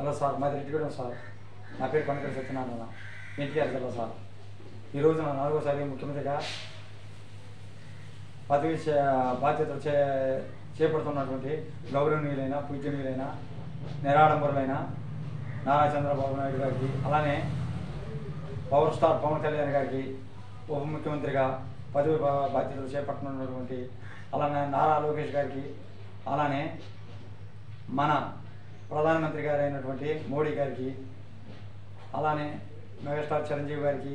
Hello sir, మాది Reddigudem sir. నా పేరు కొనకడి సత్యనారాయణ, ఎన్టీఆర్ జిల్లా సార్. ఈరోజు నా 4వసారి ముఖ్యమంత్రిగా బాధ్యతలు చేపడుతున్నటువంటి గౌరవనీయులైన పూజనీయులైన నిరాడంబరులైన నారా చంద్రబాబు నాయుడు గారికి, అలానే పవర్ స్టార్ పవన్ కళ్యాణ్ గారికి ఉప ముఖ్యమంత్రిగా పదవి బాధ్యతలు చేపట్టనున్నటువంటి అలానే నారా లోకేష్ గారికి, అలానే మన ప్రధానమంత్రి గారు అయినటువంటి మోడీ గారికి, అలానే మెగాస్టార్ చిరంజీవి గారికి,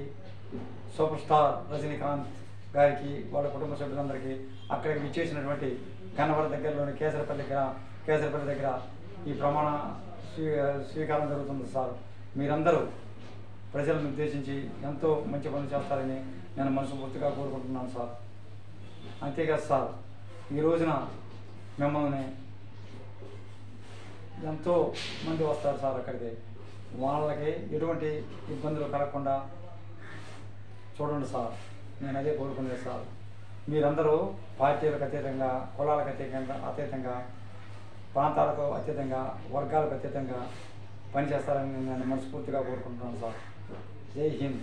సూపర్ స్టార్ రజనీకాంత్ గారికి, వాళ్ళ కుటుంబ సభ్యులందరికీ, అక్కడికి విచ్చేసినటువంటి గన్నవరం దగ్గరలోని కేసరపల్లి దగ్గర ఈ ప్రమాణ స్వీకారం జరుగుతుంది సార్. మీరందరూ ప్రజలను ఉద్దేశించి ఎంతో మంచి పనులు చేస్తారని నేను మనస్ఫూర్తిగా కోరుకుంటున్నాను సార్. అంతేకాదు సార్, ఈ రోజున మిమ్మల్ని ఎంతో మంది వస్తారు సార్. అక్కడికి వాళ్ళకి ఎటువంటి ఇబ్బందులు కలగకుండా చూడండి సార్. నేను అదే కోరుకునేది సార్. మీరందరూ పార్టీలకు అతీతంగా, కులాలకు అతీతంగా, ప్రాంతాలకు అతీతంగా, వర్గాలకు అతీతంగా పనిచేస్తారని నేను మనస్ఫూర్తిగా కోరుకుంటున్నాను సార్. జై హింద్.